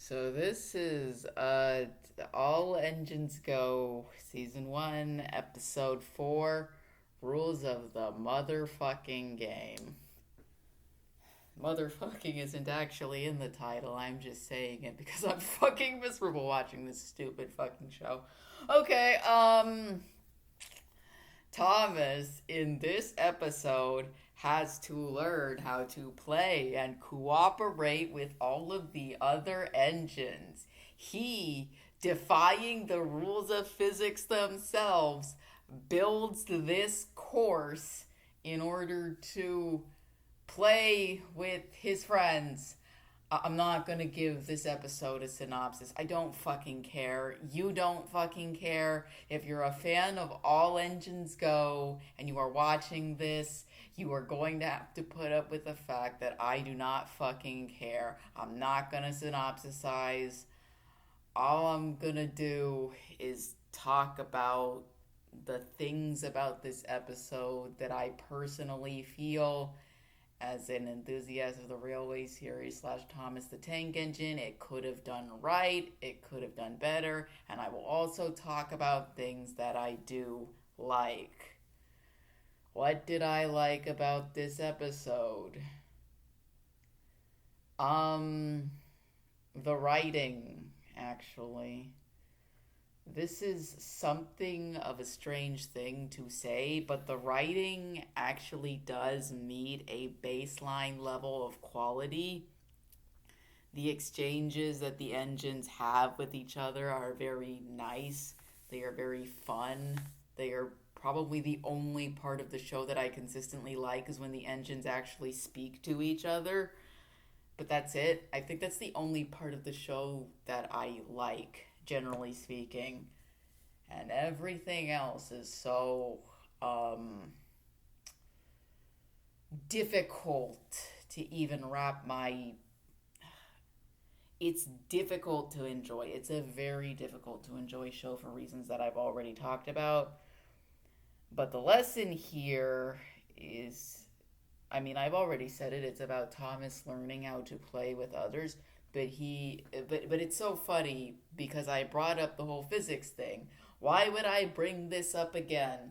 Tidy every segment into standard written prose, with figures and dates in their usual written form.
So this is All Engines Go, Season 1, Episode 4, Rules of the Motherfucking Game. Motherfucking isn't actually in the title, I'm just saying it because I'm fucking miserable watching this stupid fucking show. Okay, Thomas in this episode has to learn how to play and cooperate with all of the other engines. He, defying the rules of physics themselves, builds this course in order to play with his friends. I'm not gonna give this episode a synopsis. I don't fucking care. You don't fucking care. If you're a fan of All Engines Go and you are watching this, you are going to have to put up with the fact that I do not fucking care. I'm not gonna synopsisize. All I'm gonna do is talk about the things about this episode that I personally feel as an enthusiast of the Railway series slash Thomas the Tank Engine. It could have done right, it could have done better, and I will also talk about things that I do like. What did I like about this episode? Um, the writing, actually. This is something of a strange thing to say, but the writing actually does meet a baseline level of quality. The exchanges that the engines have with each other are very nice. They are very fun. They are probably the only part of the show that I consistently like is when the engines actually speak to each other. But that's it. I think that's the only part of the show that I like, generally speaking. And everything else is so difficult to even wrap my. It's difficult to enjoy. It's a very difficult to enjoy show for reasons that I've already talked about. But the lesson here is, I mean, I've already said it. It's about Thomas learning how to play with others. But it's so funny because I brought up the whole physics thing. Why would I bring this up again?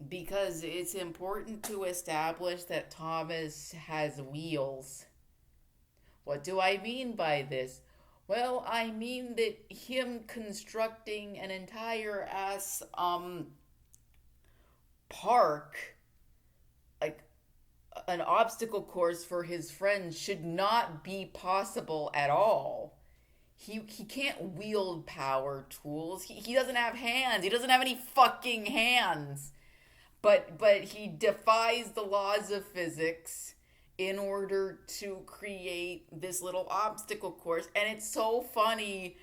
Because it's important to establish that Thomas has wheels. What do I mean by this? Well, I mean that him constructing an entire ass park, like an obstacle course for his friends, should not be possible at all. He can't wield power tools. He doesn't have hands. He doesn't have any fucking hands. But he defies the laws of physics in order to create this little obstacle course, and it's so funny.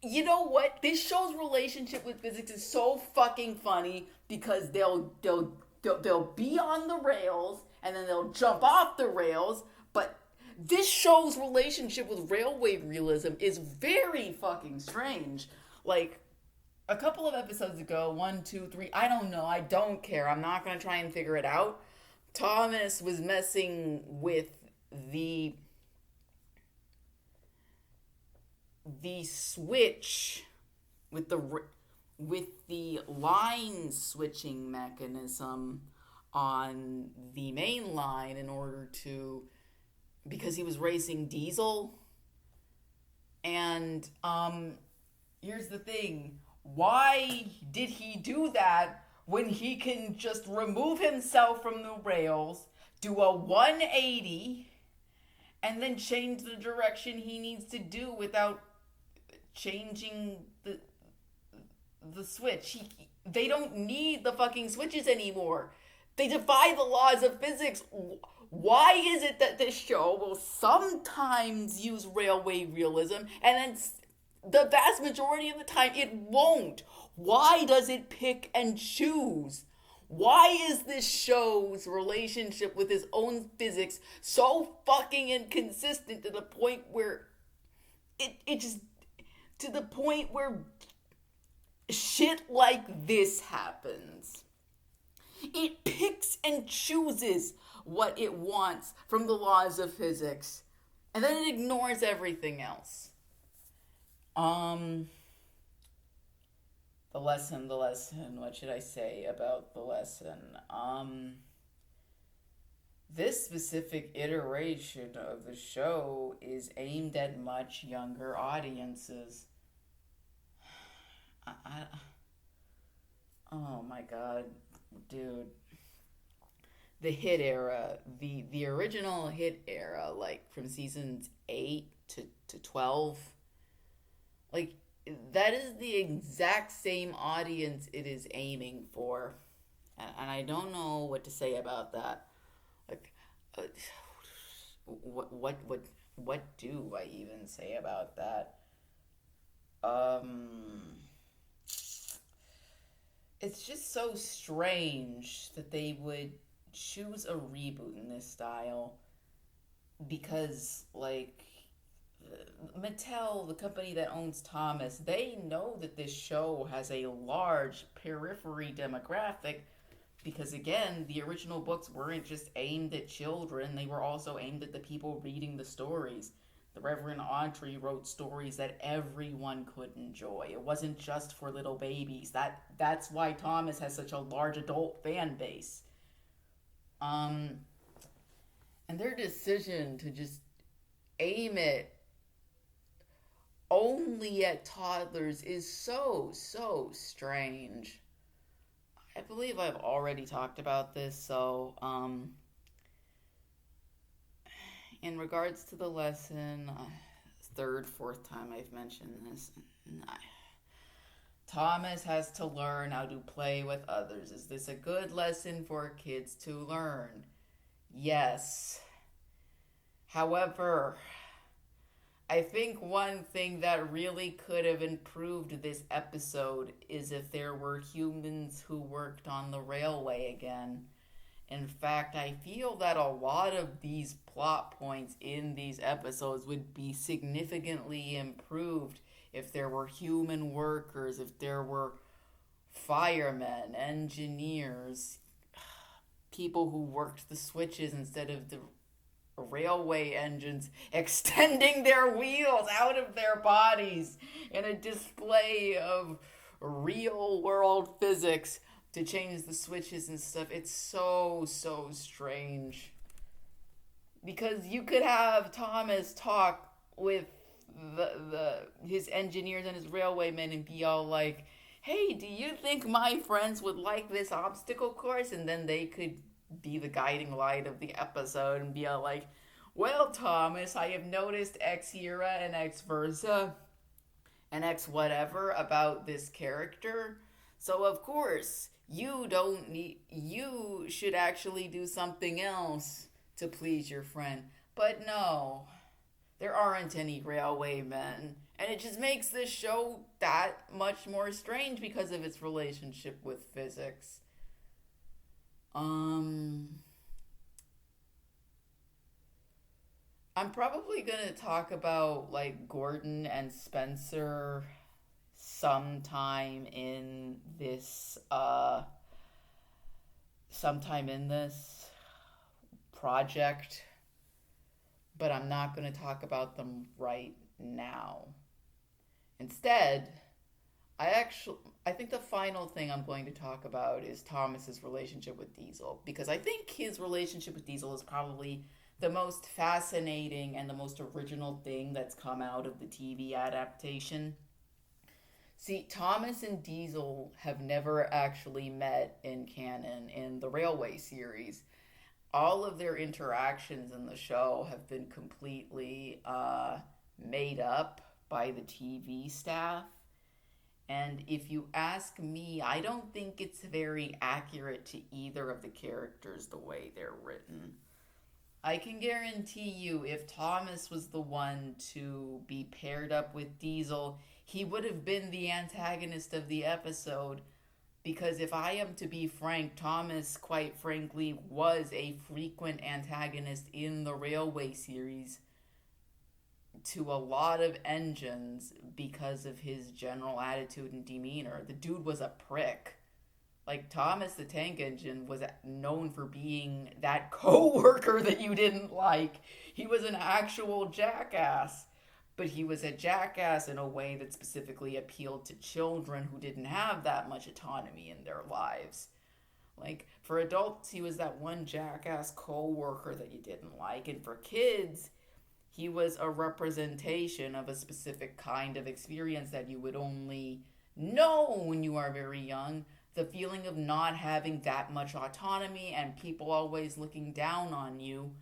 You know what? This show's relationship with physics is so fucking funny because they'll be on the rails and then they'll jump off the rails, but this show's relationship with railway realism is very fucking strange. Like, a couple of episodes ago, one, two, three, I don't know, I don't care. I'm not gonna try and figure it out. Thomas was messing with the the switch with the line switching mechanism on the main line in order to, because he was racing diesel. And here's the thing, why did he do that when he can just remove himself from the rails, do a 180, and then change the direction he needs to do without changing the switch? They don't need the fucking switches anymore. They defy the laws of physics. Why is it that this show will sometimes use railway realism and then the vast majority of the time it won't? Why does it pick and choose? Why is this show's relationship with his own physics so fucking inconsistent to the point where it just, to the point where shit like this happens? It picks and chooses what it wants from the laws of physics, and then it ignores everything else. Um, the lesson. What should I say about the lesson? This specific iteration of the show is aimed at much younger audiences. I oh my god, dude. The hit era, the original hit era, like from seasons 8 to 12, like that is the exact same audience it is aiming for. And I don't know what to say about that. Like, uh, what do I even say about that? Um, it's just so strange that they would choose a reboot in this style because, like, Mattel, the company that owns Thomas, they know that this show has a large periphery demographic because, again, the original books weren't just aimed at children, they were also aimed at the people reading the stories. The Reverend Audrey wrote stories that everyone could enjoy. It wasn't just for little babies. That's why Thomas has such a large adult fan base. Um, and their decision to just aim it only at toddlers is so strange. I believe I've already talked about this, so in regards to the lesson, third, fourth time I've mentioned this. Thomas has to learn how to play with others. Is this a good lesson for kids to learn? Yes. However, I think one thing that really could have improved this episode is if there were humans who worked on the railway again. In fact, I feel that a lot of these plot points in these episodes would be significantly improved if there were human workers, if there were firemen, engineers, people who worked the switches instead of the railway engines, extending their wheels out of their bodies in a display of real world physics to change the switches and stuff. It's so strange. Because you could have Thomas talk with the his engineers and his railwaymen and be all like, "Hey, do you think my friends would like this obstacle course?" And then they could be the guiding light of the episode and be all like, "Well, Thomas, I have noticed X era and X versa and X whatever about this character. So of course, you should actually do something else to please your friend." But no, there aren't any railwaymen. And it just makes this show that much more strange because of its relationship with physics. Um, I'm probably gonna talk about like Gordon and Spencer sometime in this sometime in this project, but I'm not going to talk about them right now. Instead, I think the final thing I'm going to talk about is Thomas's relationship with Diesel because I think his relationship with Diesel is probably the most fascinating and the most original thing that's come out of the TV adaptation. See, Thomas and Diesel have never actually met in canon in the Railway series. All of their interactions in the show have been completely made up by the TV staff. And if you ask me, I don't think it's very accurate to either of the characters the way they're written. I can guarantee you, if Thomas was the one to be paired up with Diesel, he would have been the antagonist of the episode. Because if I am to be frank, Thomas, quite frankly, was a frequent antagonist in the Railway series to a lot of engines because of his general attitude and demeanor. The dude was a prick. Like, Thomas the Tank Engine was known for being that coworker that you didn't like. He was an actual jackass. but he was a jackass in a way that specifically appealed to children who didn't have that much autonomy in their lives. Like, for adults, he was that one jackass co-worker that you didn't like, and for kids, he was a representation of a specific kind of experience that you would only know when you are very young. The feeling of not having that much autonomy and people always looking down on you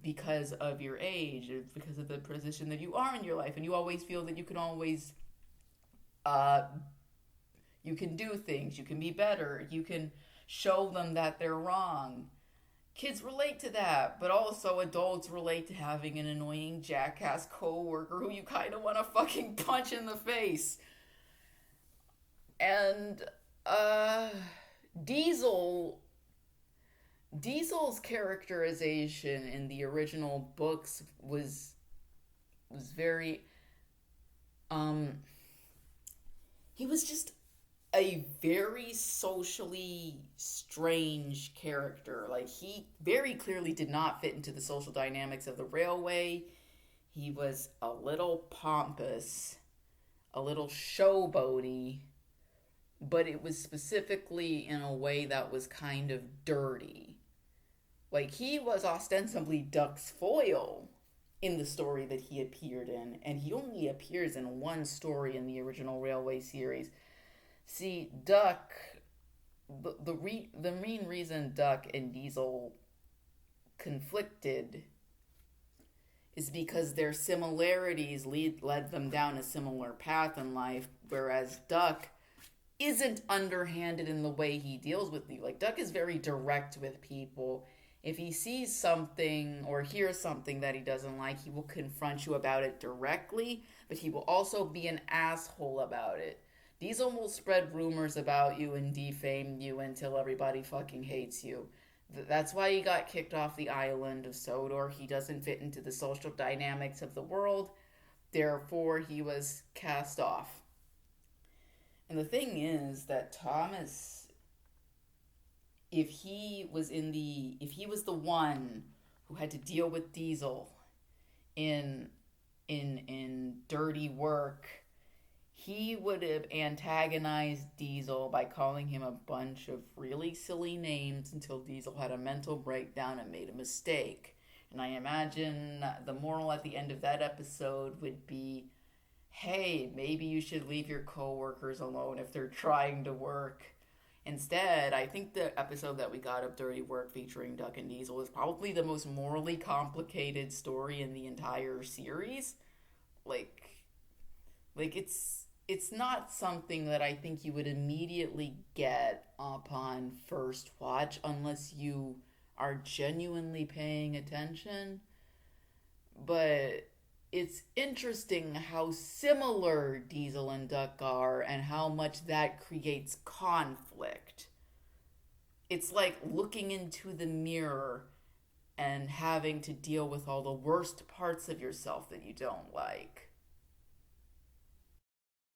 because of your age or because of the position that you are in your life, and you always feel that you can always uh you can do things, you can be better, you can show them that they're wrong. Kids relate to that, but also adults relate to having an annoying jackass coworker who you kind of want to fucking punch in the face. And uh Diesel Diesel's characterization in the original books was very um he was just a very socially strange character. Like, he very clearly did not fit into the social dynamics of the railway. He was a little pompous, a little showboaty, but it was specifically in a way that was kind of dirty. Like, he was ostensibly Duck's foil in the story that he appeared in, and he only appears in one story in the original Railway series. See, Duck, the main reason Duck and Diesel conflicted is because their similarities led them down a similar path in life, whereas Duck isn't underhanded in the way he deals with you. Like, Duck is very direct with people. If he sees something or hears something that he doesn't like, he will confront you about it directly, but he will also be an asshole about it. Diesel will spread rumors about you and defame you until everybody fucking hates you. That's why he got kicked off the island of Sodor. He doesn't fit into the social dynamics of the world. Therefore, he was cast off. And the thing is that Thomas, if he was the one who had to deal with Diesel in dirty work, he would have antagonized Diesel by calling him a bunch of really silly names until Diesel had a mental breakdown and made a mistake. And I imagine the moral at the end of that episode would be, hey, maybe you should leave your coworkers alone if they're trying to work. Instead, I think the episode that we got of Dirty Work featuring Duck and Diesel is probably the most morally complicated story in the entire series. Like, it's not something that I think you would immediately get upon first watch unless you are genuinely paying attention. But it's interesting how similar Diesel and Duck are and how much that creates conflict. It's like looking into the mirror and having to deal with all the worst parts of yourself that you don't like.